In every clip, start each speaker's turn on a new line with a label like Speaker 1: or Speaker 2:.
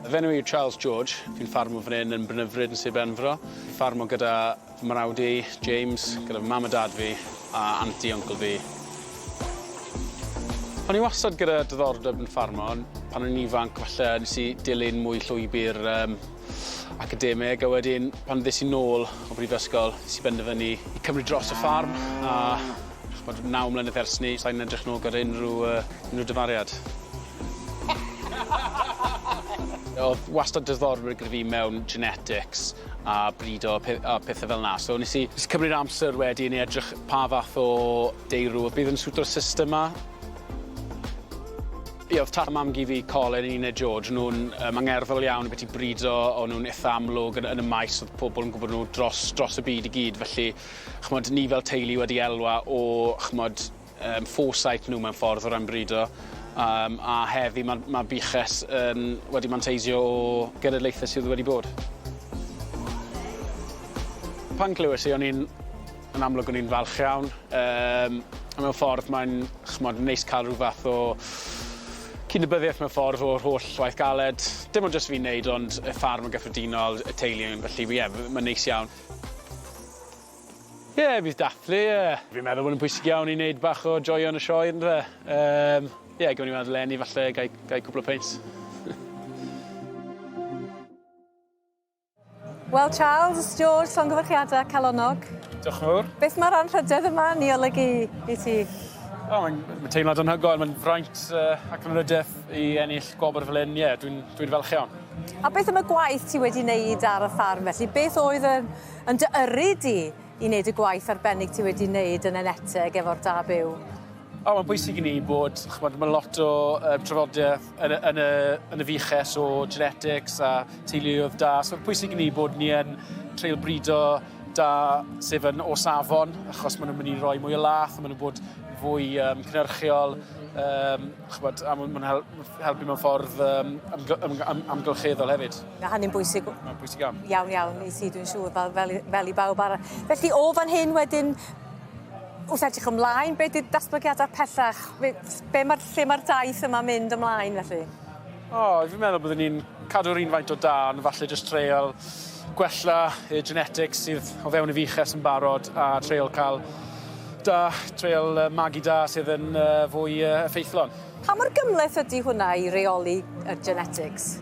Speaker 1: Fy enw i Charles George. Fi'n ffarmo fan hyn yn Brynhyfryd yn Sir Benfro. Fi'n ffarmo gyda fy mrawd i, James, gyda fy mam a dad fi, a aunty uncle fi. O'n i wastad gyda diddordeb yn ffarmo, ond pan o'n i'n ifanc, falle nes i dilyn mwy llwybr academig, a wedyn pan ddes i nôl o brifysgol, nes i benderfynu i cymryd dros y ffarm, a 9 mlynedd ers ni, sa'n edrych nôl gyda unrhyw dyfariad. Oedd wastad diddordeb gyda fi mewn genetics a brido a pethau fel yna. So nes i cymryd amser wedyn i edrych pa fath o deirw bydd yn swto'r system yma. Oedd tat a mam gi fi, Colin a Enillydd George, nhw'n angerddol iawn beth i brido, o'n nhw'n eitha amlwg yn y maes, oedd pobl yn gwybod nhw dros y byd i gyd. Felly, chmod, ni fel teulu wedi elwa o foresight nhw mewn ffordd o ran brido. A heddi mae biches wedi manteisio o genedlaethau sydd wedi bod. Pan glywes i, yn amlwg o'n i'n falch iawn. A mewn ffordd mae'n neis cael rhyw fath o cydnabyddiaeth mewn ffordd o'r holl waith galed. Dim ond jyst fi'n neud, ond y ffarm yn gyffredinol, y teulu, felly mae'n neis iawn. Bydd dathlu, Fi'n meddwl bod yn pwysig iawn i wneud bach o joio yn y sioe, ynddo fe? Gwyn i meddwl lenni, falle, gai cwbl o peints.
Speaker 2: Wel, Charles, George, llongyfarchiadau calonog.
Speaker 1: Diolch yn fawr.
Speaker 2: Beth mae'r anrhydedd yma yn ei olygu i ti?
Speaker 1: Mae'n teimlad anhygoel, mae'n fraint ac anrhydedd i Enillydd Gwobr fel hyn, dwi'n falch iawn.
Speaker 2: A beth am y gwaith ti wedi wneud ar y ffarm felly? Beth oedd yn dy yrru di i wneud y gwaith arbennig ti wedi wneud yn eneteg efo'r da byw?
Speaker 1: Mae'n bwysig i ni bod, mae lot o trafodaeth yn y fiches o genetics a teuluoedd da. So mae'n bwysig i ni bod ni yn treul brido da sef yn o safon, achos maen nhw'n mynd i roi mwy o lath, maen nhw'n bod fwy cynhyrchiol, a mae'n helpu mewn ffordd amgylcheddol hefyd.
Speaker 2: Mae hynny'n bwysig.
Speaker 1: Mae'n bwysig iawn.
Speaker 2: Iawn i ti, dwi'n siŵr, fel i bawb arall. Felly, o fan hyn wedyn, wrth edrych ymlaen, beth ydy'r datblygiadau pellach? Lle mae'r daith yma mynd ymlaen, felly?
Speaker 1: Fi'n meddwl byddwn ni'n cadw'r un faint o da, ond falle jyst treial gwella y genetics sydd o fewn y fiches yn barod, a treial magu da sydd yn fwy effeithlon. Pa mor gymleth ydy hwnna i reoli y genetics?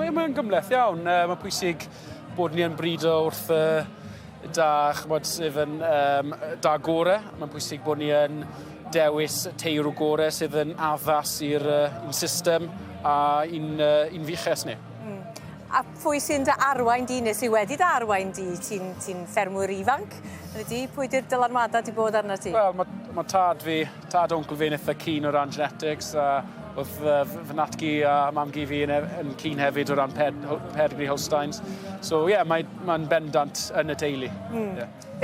Speaker 1: Mae'n gymleth iawn. Mae'n pwysig bod ni yn brido wrth sydd yn da gore. Mae'n pwysig bod ni yn dewis teirw gore sydd yn addas i'r system a un fiches ni.
Speaker 2: A pwy sy'n dy arwain di, neu sy'n wedi dy arwain di? Ti'n ffermwyr ifanc? Pwy di'r dylanwadau di bod arno ti?
Speaker 1: Wel, mae tad oncl fi'n eitha keen o ran genetics, a oedd fy natgi a mam gi fi yn keen hefyd o ran pedigree Holsteins. So, mae'n bendant yn y teulu.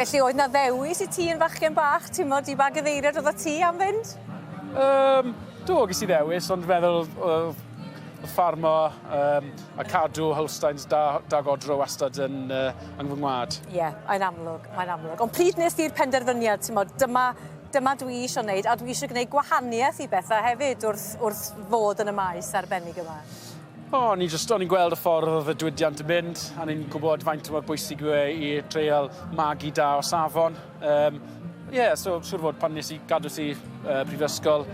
Speaker 2: Felly, oedd na ddewis i ti yn fachgen bach? Ti'n modd i bagyddeiriad oedd ti am fynd?
Speaker 1: Ges i ddewis, ond feddwl ffarmo a cadw Holsteins da godro wastad yn fy ngwlad.
Speaker 2: Mae'n amlwg. Ond pryd nes ti'r penderfyniad, ti'n modd, dyma dwi eisiau gwneud, a dwi eisiau gwneud gwahaniaeth i bethau hefyd wrth fod yn y maes arbennig yma?
Speaker 1: O'n i'n gweld y ffordd oedd y diwydiant yn mynd, a ni'n gwybod faint mor bwysig yw i treial magu da o safon. So siwr fod pan nes i gadw si prifysgol,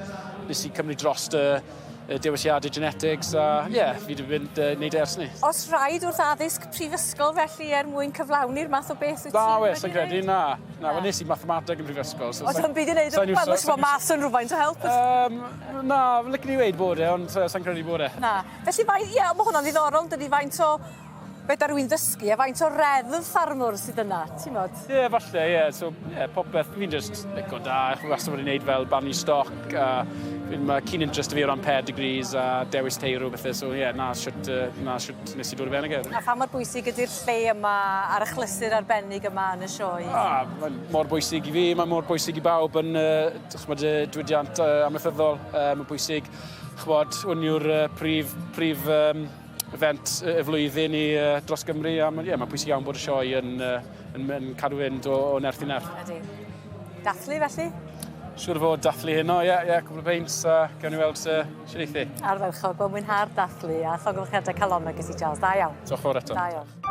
Speaker 1: nes i cymryd dros dewisiadau genetics, a fi wedi mynd wneud ers ni.
Speaker 2: Os rhaid wrth addysg prifysgol felly mwyn cyflawni'r math o beth wyt ti?
Speaker 1: Sa'n credu, na. Nes i mathemateg yn prifysgol.
Speaker 2: Os yn byd i wneud yn wel, mae mas yn rhywfaint o help?
Speaker 1: Na, licen i weid bod ond sa'n credu bod
Speaker 2: Na. Felly, mae hwnna'n ddiddorol, dydy faint o beth ar rwy'n ddysgu, a faint o reddf ffarmwr sydd yna, ti'n modd?
Speaker 1: Falle, So, popeth, fi'n just licio da. Fi'n wastad wedi wneud fel barnu stoc, a mae keen interest fi o ran pedigrees a dewis teirw bethau, so na siwt nes i dod o fewn ag
Speaker 2: A pha mor bwysig ydy'r lle yma ar y chlysur arbennig yma yn y sioe?
Speaker 1: Mae'n mor bwysig i fi, mae'n mor bwysig i bawb yn diwydiant amaethyddol. Mae'n bwysig, hwn yw'r prif event y flwyddyn i dros Gymru, a mae'n pwysig iawn bod y sioe yn cadw fynd o nerth i nerth.
Speaker 2: Dathlu felly?
Speaker 1: Siwr o fod dathlu heno, cwbl o beint, a gawn ni weld sy'n eithi.
Speaker 2: Arferchog, wel mwynhau'r dathlu a llongyflchiadau calonau gys i Charles. Da iawn.
Speaker 1: Diolch fawr eto.
Speaker 2: Da iawn.